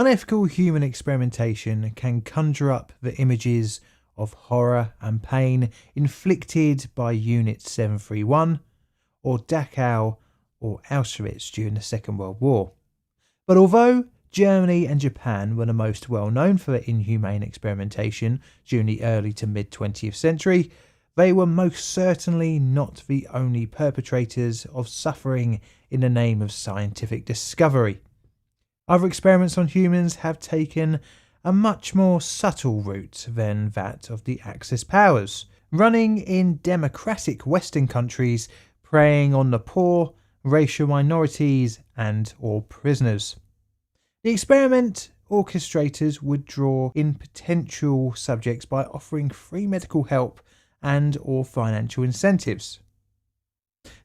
Unethical human experimentation can conjure up the images of horror and pain inflicted by Unit 731 or Dachau or Auschwitz during the Second World War. But although Germany and Japan were the most well known for their inhumane experimentation during the early to mid 20th century, they were most certainly not the only perpetrators of suffering in the name of scientific discovery. Other experiments on humans have taken a much more subtle route than that of the Axis powers, running in democratic Western countries, preying on the poor, racial minorities and or prisoners. The experiment orchestrators would draw in potential subjects by offering free medical help and or financial incentives.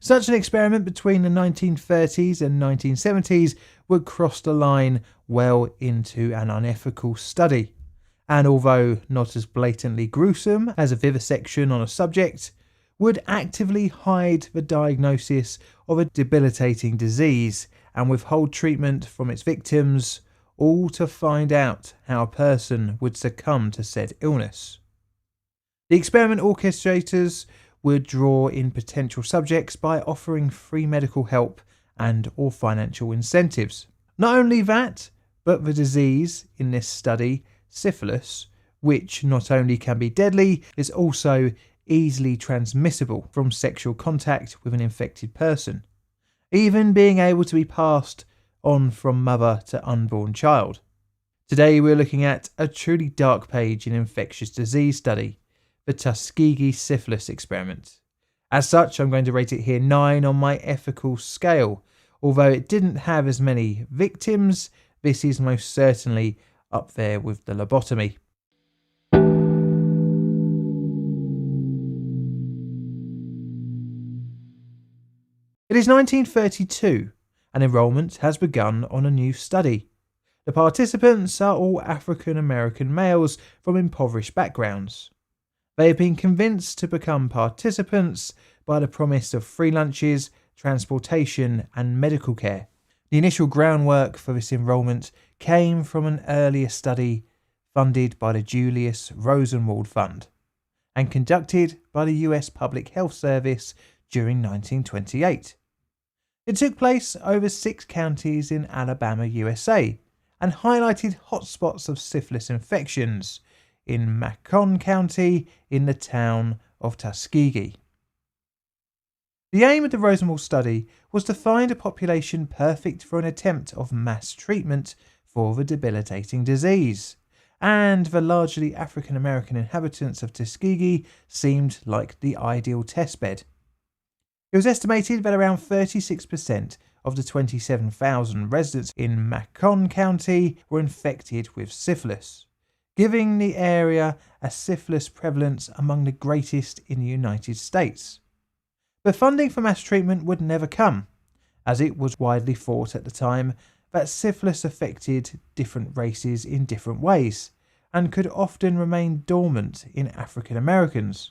Such an experiment between the 1930s and 1970s would cross the line well into an unethical study, and although not as blatantly gruesome as a vivisection on a subject, would actively hide the diagnosis of a debilitating disease and withhold treatment from its victims, all to find out how a person would succumb to said illness. The experiment orchestrators would draw in potential subjects by offering free medical help and or financial incentives. Not only that, but the disease in this study, syphilis, which not only can be deadly, is also easily transmissible from sexual contact with an infected person, even being able to be passed on from mother to unborn child. Today we're looking at a truly dark page in infectious disease study, the Tuskegee Syphilis Experiment. As such, I'm going to rate it here 9 on my ethical scale. Although it didn't have as many victims, this is most certainly up there with the lobotomy. It is 1932 and enrolment has begun on a new study. The participants are all African American males from impoverished backgrounds. They have been convinced to become participants by the promise of free lunches, transportation and medical care. The initial groundwork for this enrolment came from an earlier study funded by the Julius Rosenwald Fund and conducted by the US Public Health Service during 1928. It took place over 6 counties in Alabama, USA, and highlighted hotspots of syphilis infections in Macon County in the town of Tuskegee. The aim of the Rosenwald study was to find a population perfect for an attempt of mass treatment for the debilitating disease, and the largely African American inhabitants of Tuskegee seemed like the ideal testbed. It was estimated that around 36% of the 27,000 residents in Macon County were infected with syphilis, giving the area a syphilis prevalence among the greatest in the United States. But funding for mass treatment would never come, as it was widely thought at the time that syphilis affected different races in different ways, and could often remain dormant in African Americans.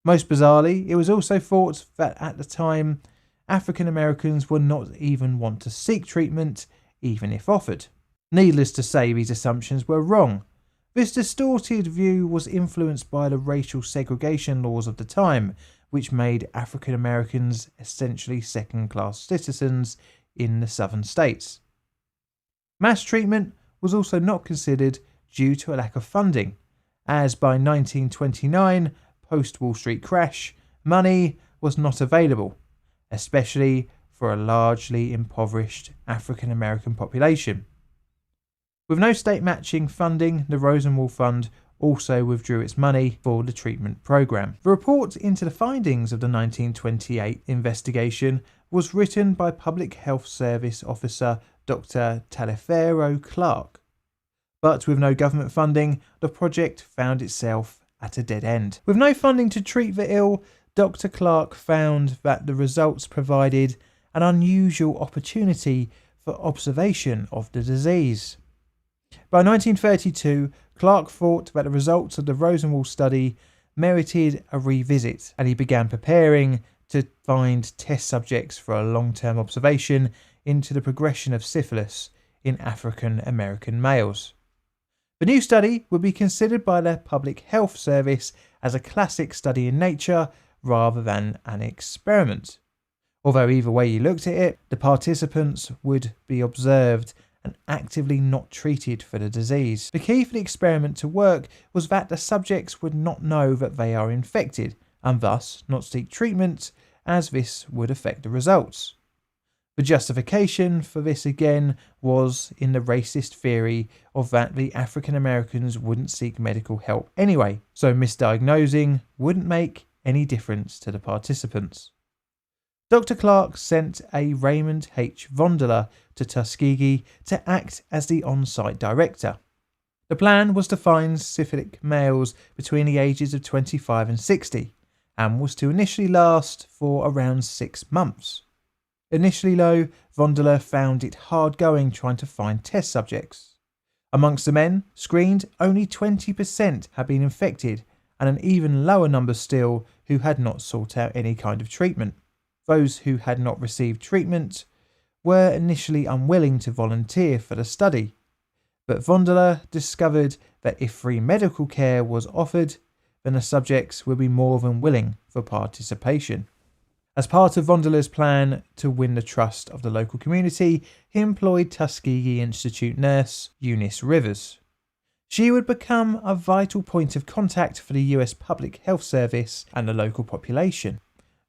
Most bizarrely, it was also thought that at the time, African Americans would not even want to seek treatment, even if offered. Needless to say, these assumptions were wrong. This distorted view was influenced by the racial segregation laws of the time, which made African Americans essentially second-class citizens in the southern states. Mass treatment was also not considered due to a lack of funding, as by 1929, post-Wall Street crash, money was not available, especially for a largely impoverished African American population. With no state matching funding, the Rosenwald Fund also withdrew its money for the treatment program. The report into the findings of the 1928 investigation was written by Public Health Service Officer Dr. Taliaferro Clark. But with no government funding, the project found itself at a dead end. With no funding to treat the ill, Dr. Clark found that the results provided an unusual opportunity for observation of the disease. By 1932, Clark thought that the results of the Rosenwald study merited a revisit, and he began preparing to find test subjects for a long-term observation into the progression of syphilis in African American males. The new study would be considered by the Public Health Service as a classic study in nature rather than an experiment. Although either way you looked at it, the participants would be observed and actively not treated for the disease. The key for the experiment to work was that the subjects would not know that they are infected and thus not seek treatment, as this would affect the results. The justification for this again was in the racist theory of that the African Americans wouldn't seek medical help anyway, so misdiagnosing wouldn't make any difference to the participants. Dr. Clark sent a Raymond H. Vondeler to Tuskegee to act as the on-site director. The plan was to find syphilitic males between the ages of 25 and 60, and was to initially last for around 6 months. Initially though, Vondeler found it hard going trying to find test subjects. Amongst the men screened, only 20% had been infected, and an even lower number still who had not sought out any kind of treatment. Those who had not received treatment were initially unwilling to volunteer for the study, but Vondeler discovered that if free medical care was offered, then the subjects would be more than willing for participation. As part of Vondeler's plan to win the trust of the local community, he employed Tuskegee Institute nurse Eunice Rivers. She would become a vital point of contact for the US Public Health Service and the local population.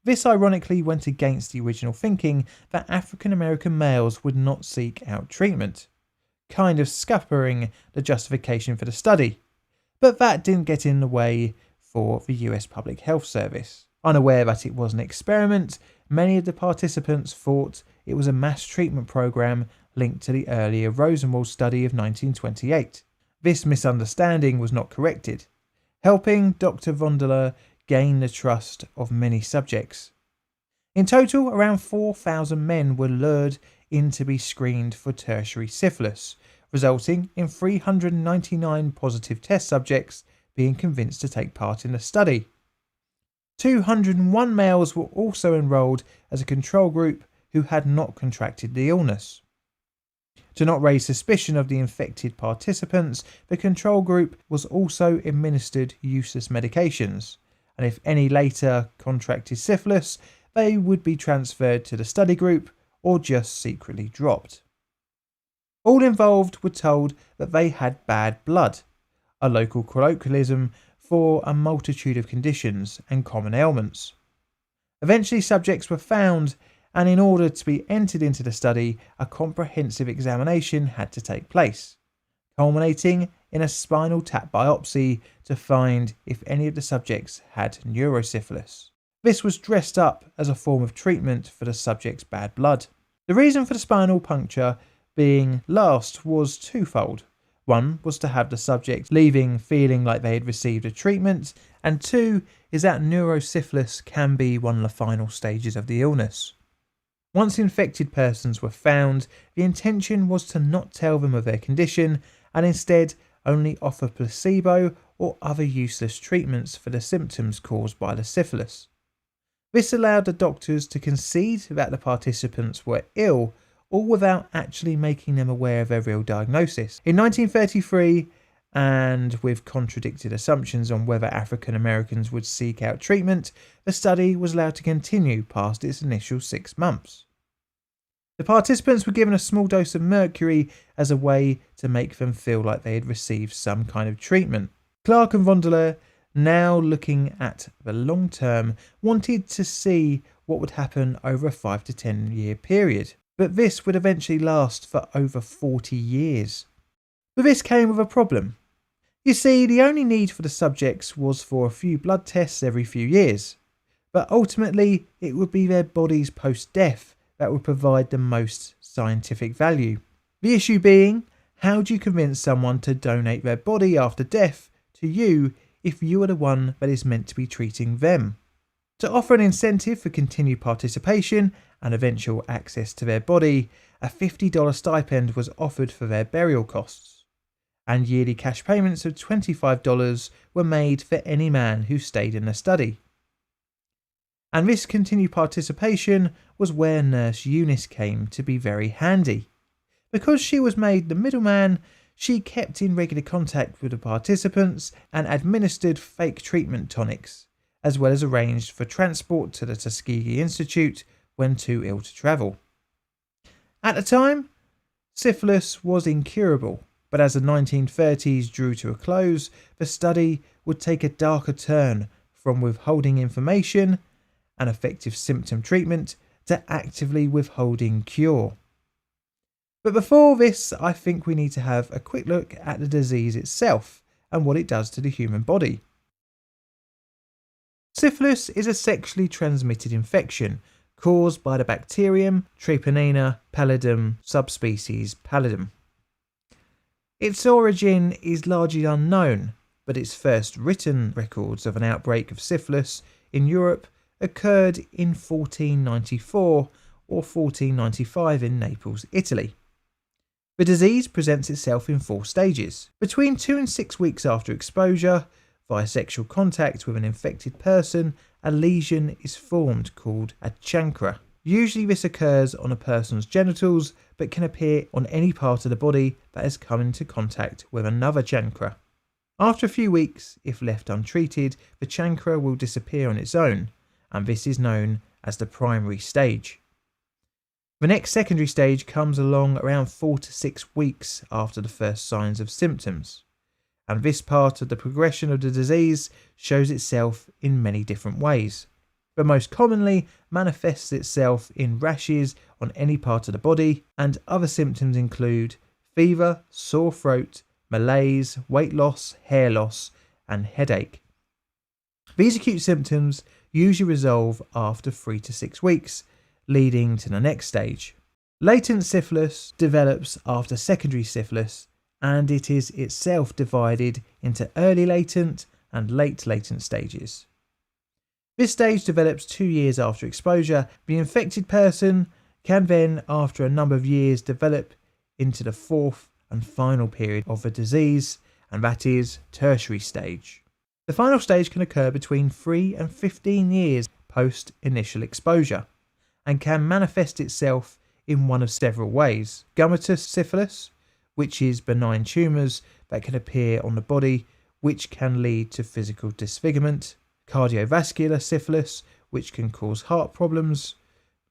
This ironically went against the original thinking that African American males would not seek out treatment, kind of scuppering the justification for the study. But that didn't get in the way for the US Public Health Service. Unaware that it was an experiment, many of the participants thought it was a mass treatment program linked to the earlier Rosenwald study of 1928. This misunderstanding was not corrected, helping Dr. Vondeler gain the trust of many subjects. In total, around 4,000 men were lured in to be screened for tertiary syphilis, resulting in 399 positive test subjects being convinced to take part in the study. 201 males were also enrolled as a control group who had not contracted the illness. To not raise suspicion of the infected participants, the control group was also administered useless medications, and if any later contracted syphilis, they would be transferred to the study group or just secretly dropped. All involved were told that they had bad blood, a local colloquialism for a multitude of conditions and common ailments. Eventually subjects were found, and in order to be entered into the study, a comprehensive examination had to take place, culminating in a spinal tap biopsy to find if any of the subjects had neurosyphilis. This was dressed up as a form of treatment for the subject's bad blood. The reason for the spinal puncture being last was twofold. One was to have the subject leaving feeling like they had received a treatment, and two is that neurosyphilis can be one of the final stages of the illness. Once infected persons were found, the intention was to not tell them of their condition and instead only offer placebo or other useless treatments for the symptoms caused by the syphilis. This allowed the doctors to concede that the participants were ill, all without actually making them aware of their real diagnosis. In 1933, and with contradicted assumptions on whether African Americans would seek out treatment, the study was allowed to continue past its initial 6 months. The participants were given a small dose of mercury as a way to make them feel like they had received some kind of treatment. Clark and Vondeler, now looking at the long term, wanted to see what would happen over a 5 to 10 year period, but this would eventually last for over 40 years. But this came with a problem. You see, the only need for the subjects was for a few blood tests every few years, but ultimately it would be their bodies post-death that would provide the most scientific value. The issue being, how do you convince someone to donate their body after death to you if you are the one that is meant to be treating them? To offer an incentive for continued participation and eventual access to their body, a $50 stipend was offered for their burial costs, and yearly cash payments of $25 were made for any man who stayed in the study. And this continued participation was where Nurse Eunice came to be very handy, Because she was made the middleman, she kept in regular contact with the participants and administered fake treatment tonics, as well as arranged for transport to the Tuskegee Institute when too ill to travel. At the time, syphilis was incurable, but as the 1930s drew to a close, the study would take a darker turn from withholding information and effective symptom treatment to actively withholding cure. But before this, I think we need to have a quick look at the disease itself and what it does to the human body. Syphilis is a sexually transmitted infection caused by the bacterium Treponema pallidum subspecies pallidum. Its origin is largely unknown, but its first written records of an outbreak of syphilis in Europe occurred in 1494 or 1495 in Naples, Italy. The disease presents itself in 4 stages. Between 2 and 6 weeks after exposure, via sexual contact with an infected person, a lesion is formed called a chancre. Usually this occurs on a person's genitals, but can appear on any part of the body that has come into contact with another chancre. After a few weeks, if left untreated, the chancre will disappear on its own, and this is known as the primary stage. The next secondary stage comes along around 4 to 6 weeks after the first signs of symptoms, and this part of the progression of the disease shows itself in many different ways, but most commonly manifests itself in rashes on any part of the body, and other symptoms include fever, sore throat, malaise, weight loss, hair loss, and headache. These acute symptoms usually resolve after 3 to 6 weeks, leading to the next stage. Latent syphilis develops after secondary syphilis, and it is itself divided into early latent and late latent stages. This stage develops 2 years after exposure. The infected person can then, after a number of years, develop into the 4th and final period of the disease, and that is tertiary stage. The final stage can occur between 3 and 15 years post initial exposure, and can manifest itself in one of several ways. Gummatous syphilis, which is benign tumours that can appear on the body, which can lead to physical disfigurement. Cardiovascular syphilis, which can cause heart problems.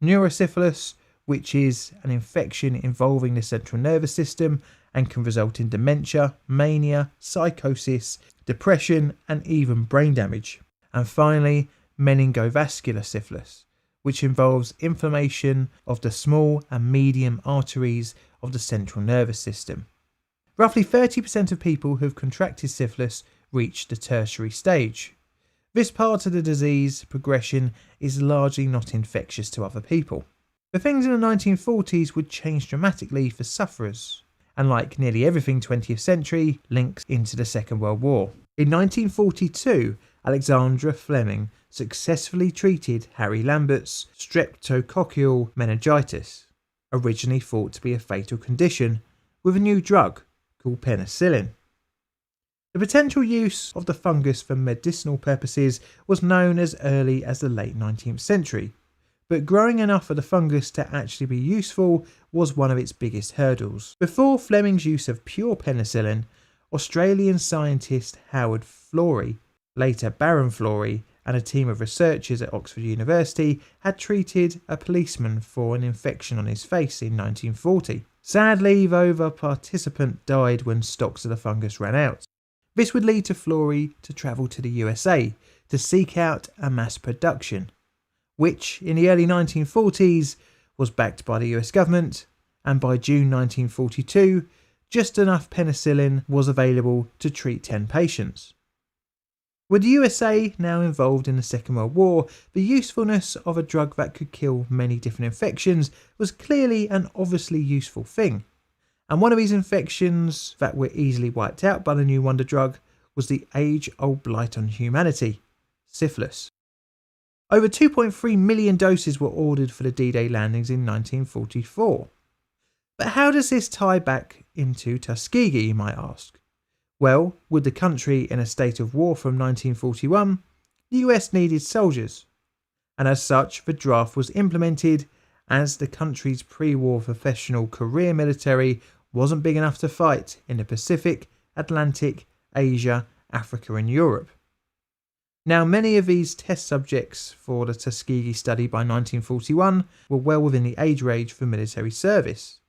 Neurosyphilis, which is an infection involving the central nervous system and can result in dementia, mania, psychosis, depression, and even brain damage. And finally, meningovascular syphilis, which involves inflammation of the small and medium arteries of the central nervous system. Roughly 30% of people who have contracted syphilis reach the tertiary stage. This part of the disease progression is largely not infectious to other people. But things in the 1940s would change dramatically for sufferers, and like nearly everything 20th century, links into the Second World War. In 1942, Alexandra Fleming successfully treated Harry Lambert's streptococcal meningitis, originally thought to be a fatal condition, with a new drug called penicillin. The potential use of the fungus for medicinal purposes was known as early as the late 19th century, but growing enough of the fungus to actually be useful was one of its biggest hurdles. Before Fleming's use of pure penicillin, Australian scientist Howard Florey, later Baron Florey, and a team of researchers at Oxford University had treated a policeman for an infection on his face in 1940. Sadly, though, the participant died when stocks of the fungus ran out. This would lead to Florey to travel to the USA to seek out a mass production, which in the early 1940s was backed by the US government, and by June 1942, just enough penicillin was available to treat 10 patients. With the USA now involved in the Second World War, the usefulness of a drug that could kill many different infections was clearly an obviously useful thing. And one of these infections that were easily wiped out by the new wonder drug was the age-old blight on humanity, syphilis. Over 2.3 million doses were ordered for the D-Day landings in 1944. But how does this tie back into Tuskegee, you might ask? Well, with the country in a state of war from 1941, the US needed soldiers, and as such the draft was implemented, as the country's pre-war professional career military wasn't big enough to fight in the Pacific, Atlantic, Asia, Africa and Europe. Now, many of these test subjects for the Tuskegee study by 1941 were well within the age range for military service,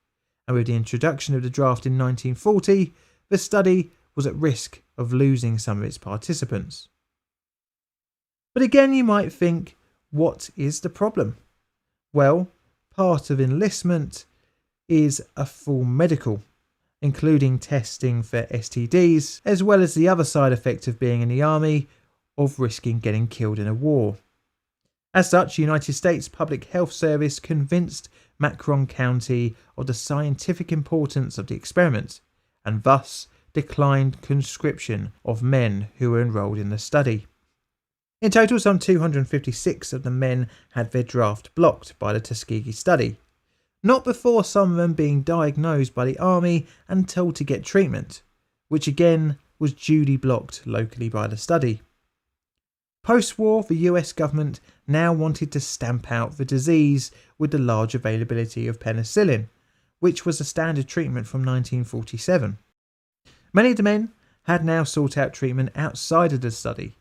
and with the introduction of the draft in 1940, the study was at risk of losing some of its participants. But again, you might think, what is the problem? Well, part of enlistment is a full medical, including testing for STDs, as well as the other side effect of being in the army, of risking getting killed in a war. As such, the United States Public Health Service convinced Macon County of the scientific importance of the experiment, and thus declined conscription of men who were enrolled in the study. In total, some 256 of the men had their draft blocked by the Tuskegee study, not before some of them being diagnosed by the army and told to get treatment, which again was duly blocked locally by the study. Post-war, the US government now wanted to stamp out the disease with the large availability of penicillin, which was a standard treatment from 1947. Many of the men had now sought out treatment outside of the study.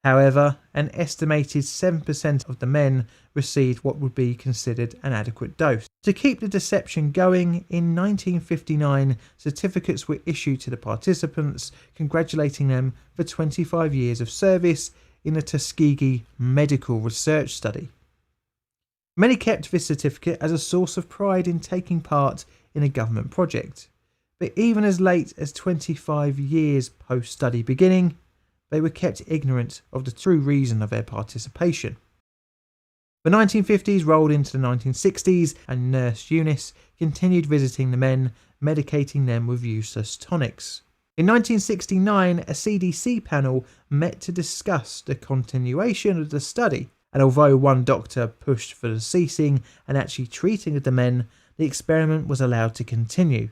However, an estimated 7% of the men received what would be considered an adequate dose. To keep the deception going, in 1959, certificates were issued to the participants congratulating them for 25 years of service in the Tuskegee Medical Research Study. Many kept this certificate as a source of pride in taking part in a government project, but even as late as 25 years post-study beginning, they were kept ignorant of the true reason of their participation. The 1950s rolled into the 1960s, and Nurse Eunice continued visiting the men, medicating them with useless tonics. In 1969, a CDC panel met to discuss the continuation of the study, and although one doctor pushed for the ceasing and actually treating of the men, the experiment was allowed to continue,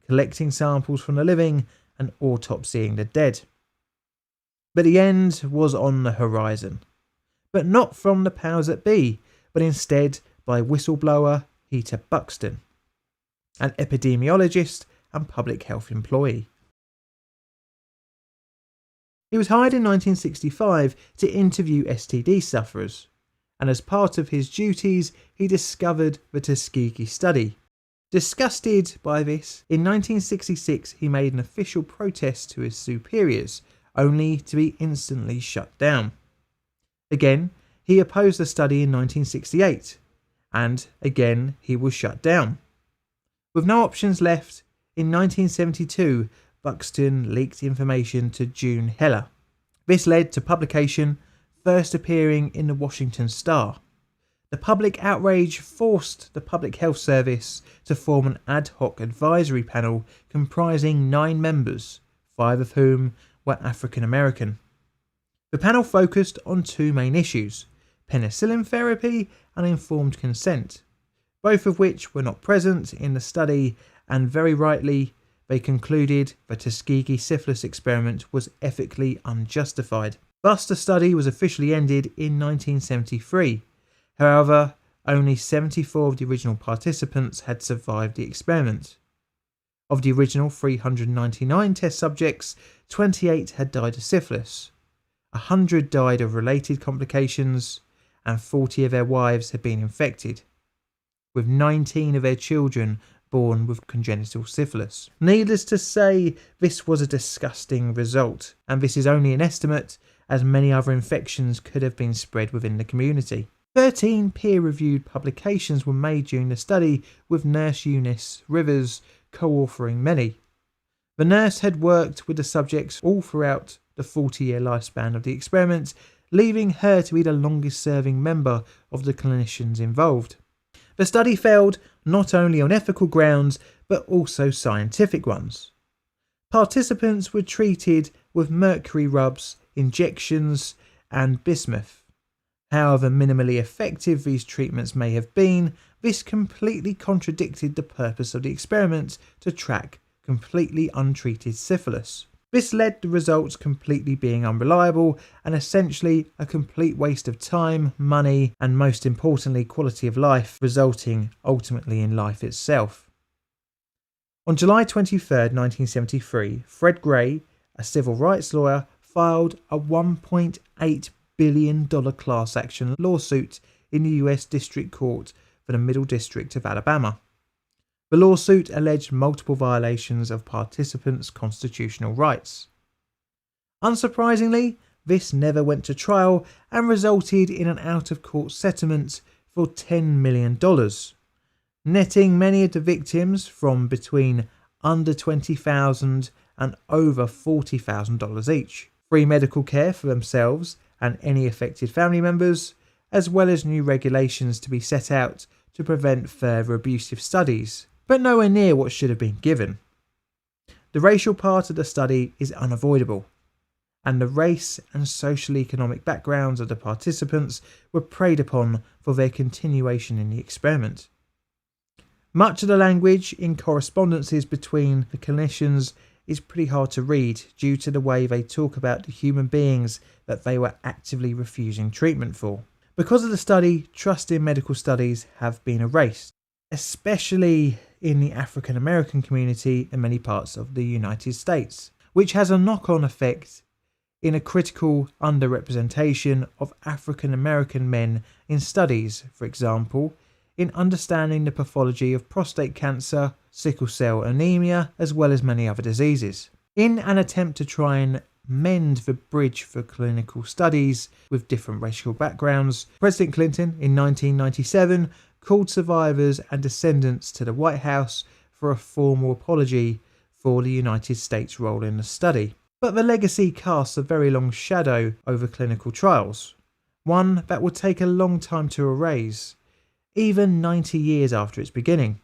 collecting samples from the living and autopsying the dead. But the end was on the horizon. But not from the powers that be, but instead by whistleblower Peter Buxton, an epidemiologist and public health employee. He was hired in 1965 to interview STD sufferers, and as part of his duties, he discovered the Tuskegee study. Disgusted by this, in 1966 he made an official protest to his superiors, only to be instantly shut down. Again, he opposed the study in 1968, and again he was shut down. With no options left, in 1972 Buxton leaked information to June Heller. This led to publication, first appearing in the Washington Star. The public outrage forced the Public Health Service to form an ad hoc advisory panel comprising 9 members, 5 of whom were African American. The panel focused on 2 main issues: penicillin therapy and informed consent, both of which were not present in the study, and very rightly they concluded the Tuskegee Syphilis Experiment was ethically unjustified. Thus the study was officially ended in 1973. However, only 74 of the original participants had survived the experiment. Of the original 399 test subjects, 28 had died of syphilis, 100 died of related complications, and 40 of their wives had been infected, with 19 of their children born with congenital syphilis. Needless to say, this was a disgusting result, and this is only an estimate, as many other infections could have been spread within the community. 13 peer-reviewed publications were made during the study, with Nurse Eunice Rivers co-authoring many. The nurse had worked with the subjects all throughout the 40-year lifespan of the experiment, leaving her to be the longest-serving member of the clinicians involved. The study failed not only on ethical grounds, but also scientific ones. Participants were treated with mercury rubs, injections, and bismuth. However minimally effective these treatments may have been, this completely contradicted the purpose of the experiment to track completely untreated syphilis. This led to results completely being unreliable and essentially a complete waste of time, money, and most importantly quality of life, resulting ultimately in life itself. On July 23, 1973, Fred Gray, a civil rights lawyer, filed a $1.8 billion class action lawsuit in the US District Court for the Middle District of Alabama. The lawsuit alleged multiple violations of participants' constitutional rights. Unsurprisingly, this never went to trial and resulted in an out-of-court settlement for $10 million, netting many of the victims from between under $20,000 and over $40,000 each, free medical care for themselves and any affected family members, as well as new regulations to be set out to prevent further abusive studies, but nowhere near what should have been given. The racial part of the study is unavoidable, and the race and social economic backgrounds of the participants were preyed upon for their continuation in the experiment. Much of the language in correspondences between the clinicians is pretty hard to read due to the way they talk about the human beings that they were actively refusing treatment for. Because of the study, trust in medical studies have been erased, especially in the African American community in many parts of the United States, which has a knock-on effect in a critical underrepresentation of African American men in studies, for example, in understanding the pathology of prostate cancer, sickle cell anemia, as well as many other diseases. In an attempt to try and mend the bridge for clinical studies with different racial backgrounds, President Clinton in 1997 called survivors and descendants to the White House for a formal apology for the United States' role in the study. But the legacy casts a very long shadow over clinical trials, one that will take a long time to erase, even 90 years after its beginning.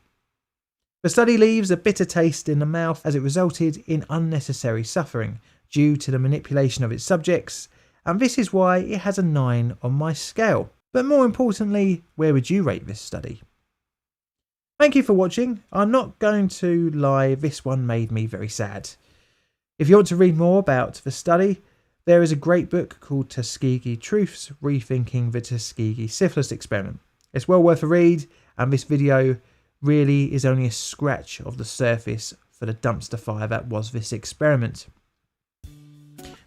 The study leaves a bitter taste in the mouth as it resulted in unnecessary suffering due to the manipulation of its subjects, and this is why it has a 9 on my scale. But more importantly, where would you rate this study? Thank you for watching. I'm not going to lie, this one made me very sad. If you want to read more about the study, there is a great book called Tuskegee Truths, Rethinking the Tuskegee Syphilis Experiment. It's well worth a read, and this video really is only a scratch of the surface for the dumpster fire that was this experiment.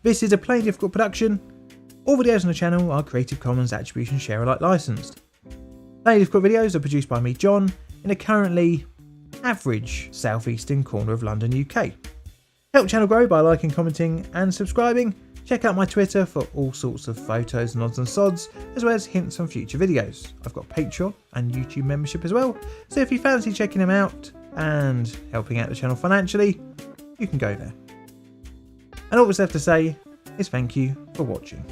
This is a Plain Difficult production. All videos on the channel are Creative Commons Attribution Share Alike licensed. Plain Difficult videos are produced by me, John, in a currently average southeastern corner of London, UK. Help the channel grow by liking, commenting and subscribing. Check out my Twitter for all sorts of photos, nods and sods, as well as hints on future videos. I've got Patreon and YouTube membership as well, so if you fancy checking them out and helping out the channel financially, you can go there. And all that's left to say is thank you for watching.